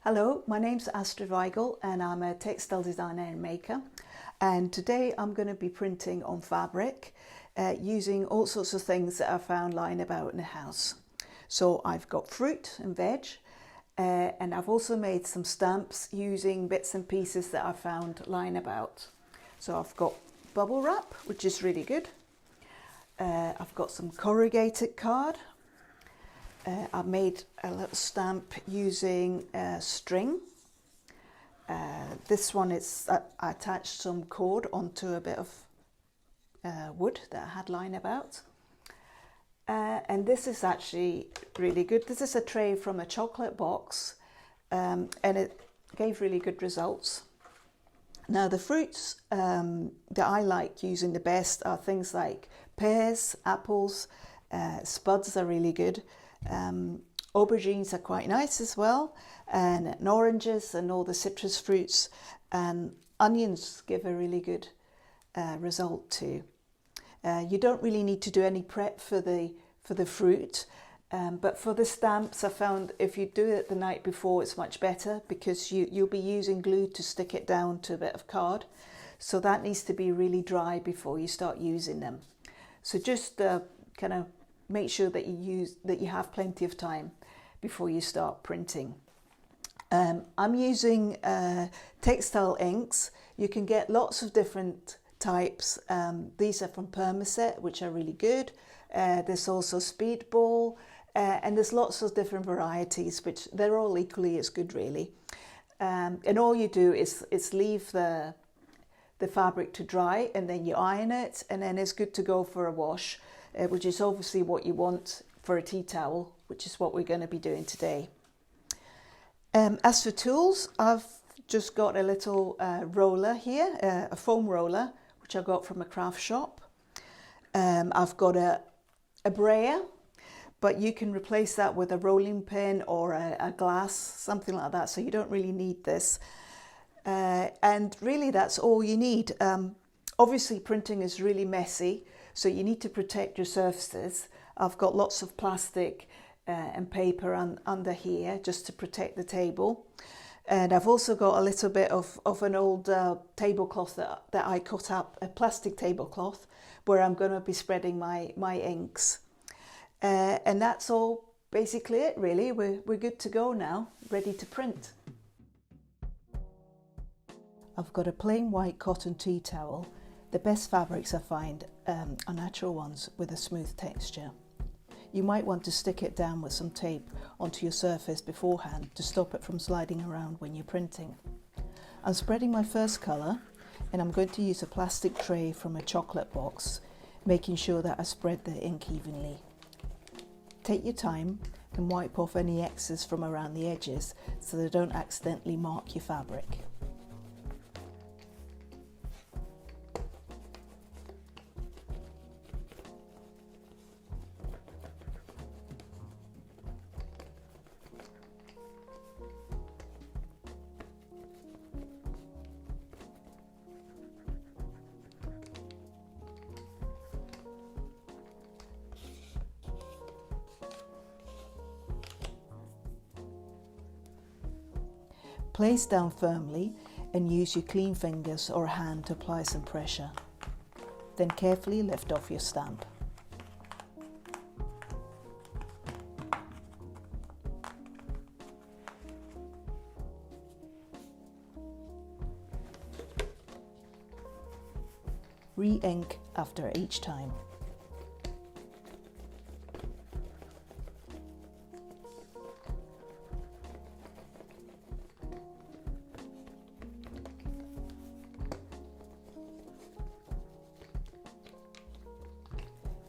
Hello, my name's Astrid and I'm a textile designer and maker, and today I'm going to be printing on fabric using all sorts of things that I found lying about in the house. So I've got fruit and veg, and I've also made some stamps using bits and pieces that I found lying about. So I've got bubble wrap, which is really good. I've got some corrugated card. I made a little stamp using string. This one is, I attached some cord onto a bit of wood that I had lying about. And this is actually really good. This is a tray from a chocolate box, and it gave really good results. Now the fruits that I like using the best are things like pears, apples, spuds are really good. Aubergines are quite nice as well, and oranges and all the citrus fruits, and onions give a really good result too. You don't really need to do any prep for the fruit, but for the stamps I found if you do it the night before it's much better, because you'll be using glue to stick it down to a bit of card, so that needs to be really dry before you start using them. So just kind of make sure that you have plenty of time before you start printing. I'm using textile inks. You can get lots of different types. These are from Permaset, which are really good. There's also Speedball, and there's lots of different varieties, which they're all equally as good really. And all you do is leave the fabric to dry, and then you iron it, and then it's good to go for a wash. Which is obviously what you want for a tea towel, which is what we're going to be doing today. As for tools, I've just got a little roller here, a foam roller, which I got from a craft shop. I've got a brayer, but you can replace that with a rolling pin or a glass, something like that, so you don't really need this. And really that's all you need. Obviously printing is really messy, so you need to protect your surfaces. I've got lots of plastic and paper under here just to protect the table. And I've also got a little bit of an old tablecloth that I cut up, a plastic tablecloth, where I'm going to be spreading my inks. And that's all basically it really. We're good to go now, ready to print. I've got a plain white cotton tea towel. The best fabrics I find are natural ones with a smooth texture. You might want to stick it down with some tape onto your surface beforehand to stop it from sliding around when you're printing. I'm spreading my first colour, and I'm going to use a plastic tray from a chocolate box, making sure that I spread the ink evenly. Take your time and wipe off any excess from around the edges so they don't accidentally mark your fabric. Place down firmly and use your clean fingers or hand to apply some pressure. Then carefully lift off your stamp. Re-ink after each time.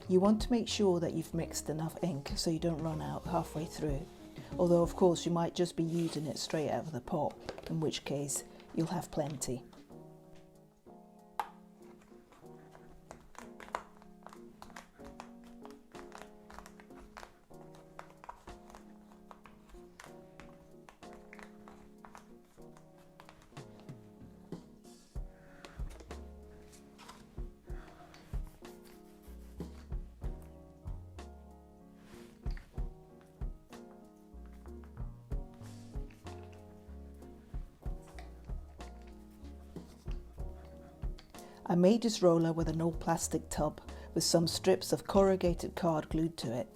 You want to make sure that you've mixed enough ink so you don't run out halfway through, although of course you might just be using it straight out of the pot, in which case you'll have plenty. I made this roller with an old plastic tub with some strips of corrugated card glued to it.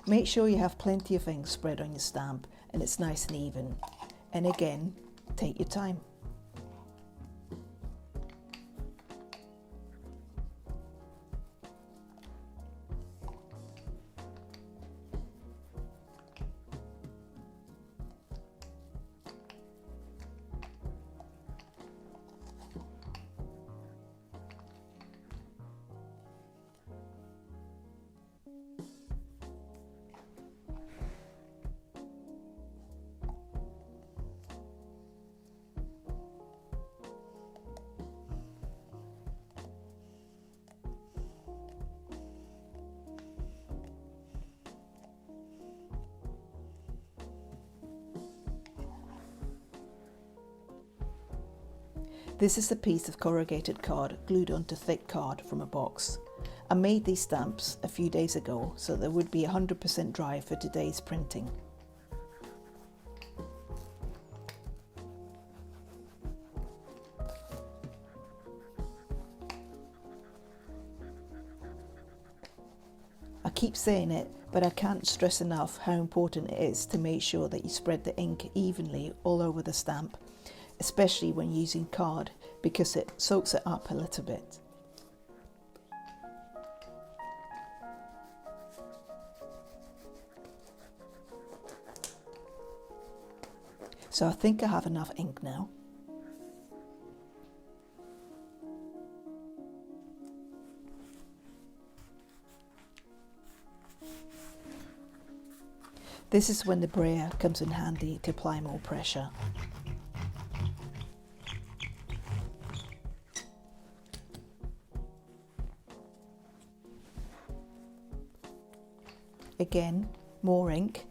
Make sure you have plenty of ink spread on your stamp and it's nice and even. And again, take your time. This is a piece of corrugated card glued onto thick card from a box. I made these stamps a few days ago so they would be 100% dry for today's printing. I keep saying it, but I can't stress enough how important it is to make sure that you spread the ink evenly all over the stamp, especially when using card, because it soaks it up a little bit. So I think I have enough ink now. This is when the brayer comes in handy to apply more pressure. Again, more ink.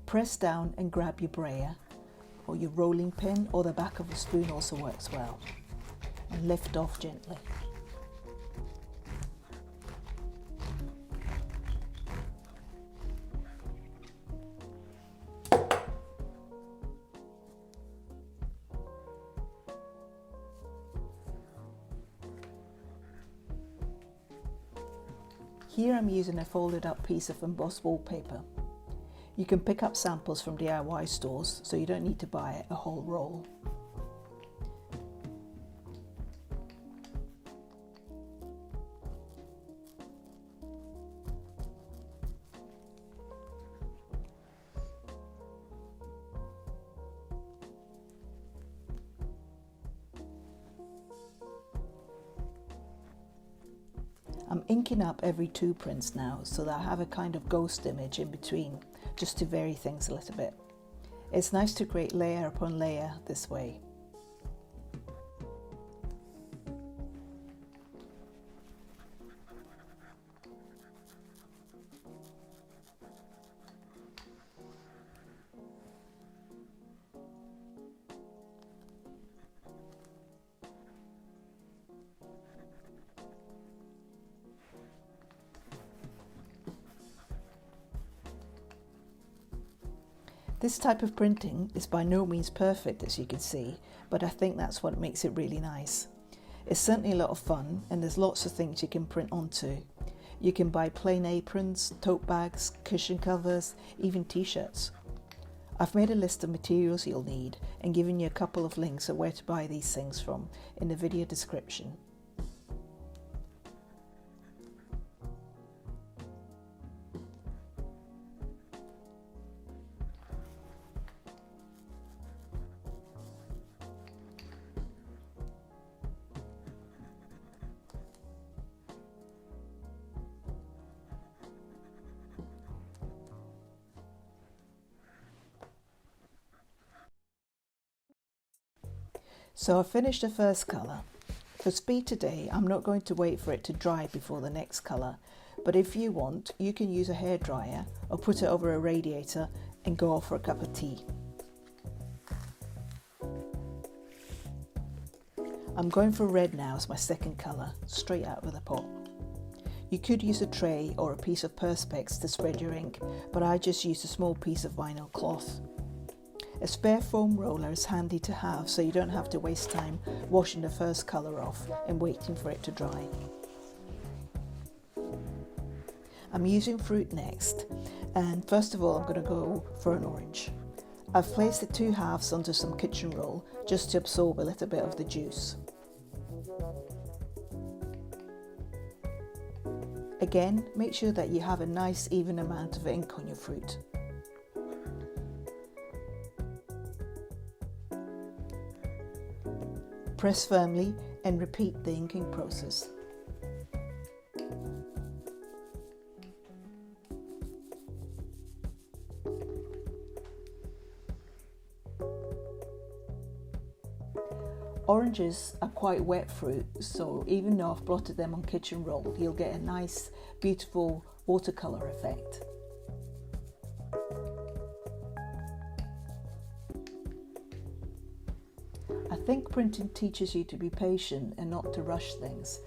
Press down and grab your brayer, or your rolling pin, or the back of a spoon also works well, and lift off gently. Here I'm using a folded up piece of embossed wallpaper. You can pick up samples from DIY stores, so you don't need to buy a whole roll. I'm inking up every 2 prints now so that I have a kind of ghost image in between, just to vary things a little bit. It's nice to create layer upon layer this way. This type of printing is by no means perfect, as you can see, but I think that's what makes it really nice. It's certainly a lot of fun, and there's lots of things you can print onto. You can buy plain aprons, tote bags, cushion covers, even t-shirts. I've made a list of materials you'll need and given you a couple of links of where to buy these things from in the video description. So I finished the first colour. For speed today, I'm not going to wait for it to dry before the next colour, but if you want, you can use a hairdryer or put it over a radiator and go off for a cup of tea. I'm going for red now as my second colour, straight out of the pot. You could use a tray or a piece of perspex to spread your ink, but I just used a small piece of vinyl cloth. A spare foam roller is handy to have so you don't have to waste time washing the first colour off and waiting for it to dry. I'm using fruit next, and first of all I'm going to go for an orange. I've placed the 2 halves onto some kitchen roll just to absorb a little bit of the juice. Again, make sure that you have a nice even amount of ink on your fruit. Press firmly and repeat the inking process. Oranges are quite wet fruit, so even though I've blotted them on kitchen roll, you'll get a nice, beautiful watercolour effect. I think printing teaches you to be patient and not to rush things.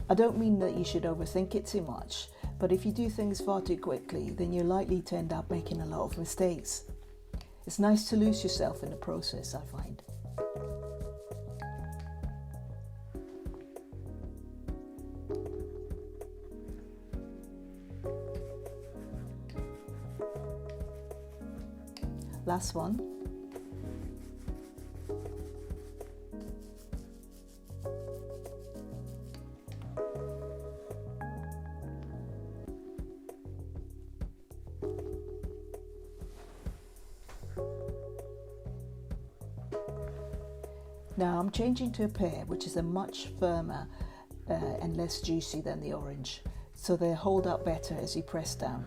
I don't mean that you should overthink it too much, but if you do things far too quickly, then you're likely to end up making a lot of mistakes. It's nice to lose yourself in the process, I find. Last one. Now I'm changing to a pear, which is a much firmer and less juicy than the orange, so they hold up better as you press down.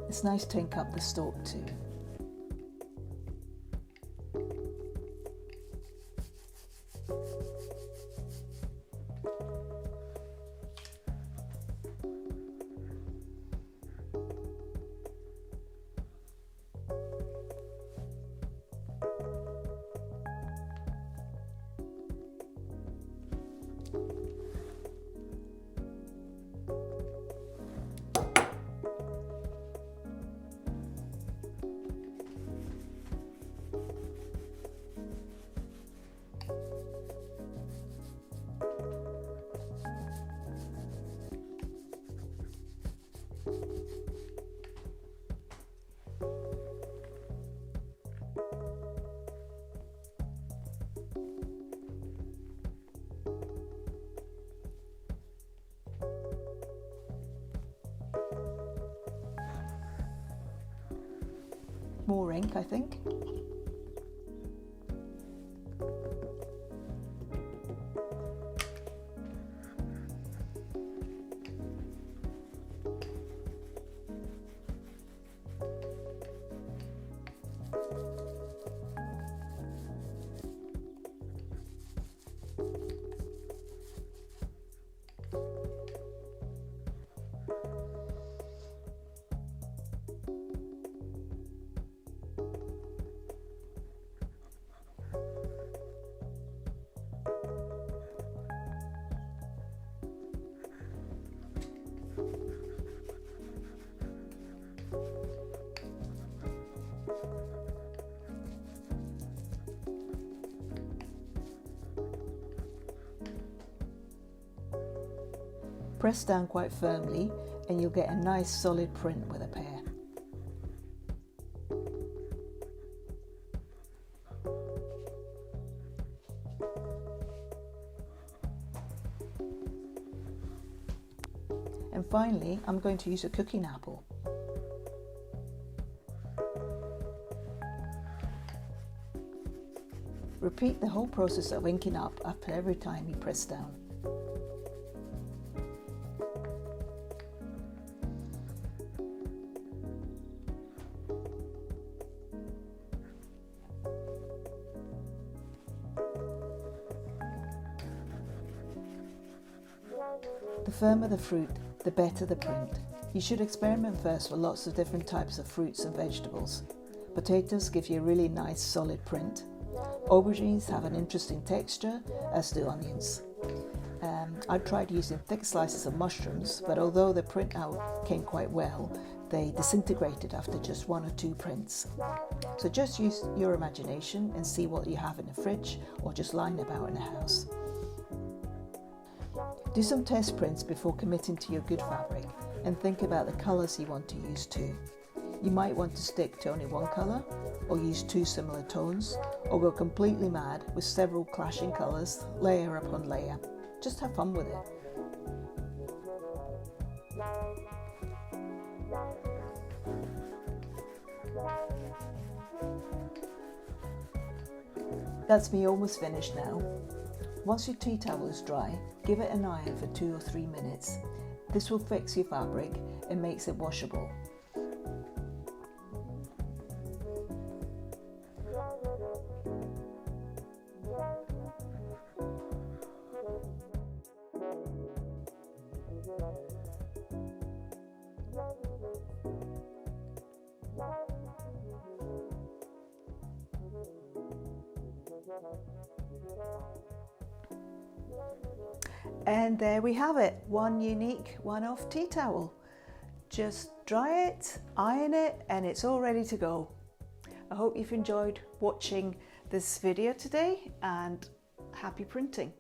It's nice to ink up the stalk too. More ink, I think. Press down quite firmly and you'll get a nice solid print with a pear. And finally, I'm going to use a cooking apple. Repeat the whole process of inking up after every time you press down. The firmer the fruit, the better the print. You should experiment first with lots of different types of fruits and vegetables. Potatoes give you a really nice solid print. Aubergines have an interesting texture, as do onions. I tried using thick slices of mushrooms, but although the print out came quite well, they disintegrated after just 1 or 2 prints. So just use your imagination and see what you have in the fridge or just lying about in the house. Do some test prints before committing to your good fabric and think about the colours you want to use too. You might want to stick to only one colour, or use 2 similar tones, or go completely mad with several clashing colours, layer upon layer. Just have fun with it. That's me almost finished now. Once your tea towel is dry, give it an iron for 2 or 3 minutes. This will fix your fabric and makes it washable. And there we have it, one unique one-off tea towel. Just dry it, iron it, and it's all ready to go. I hope you've enjoyed watching this video today, and happy printing.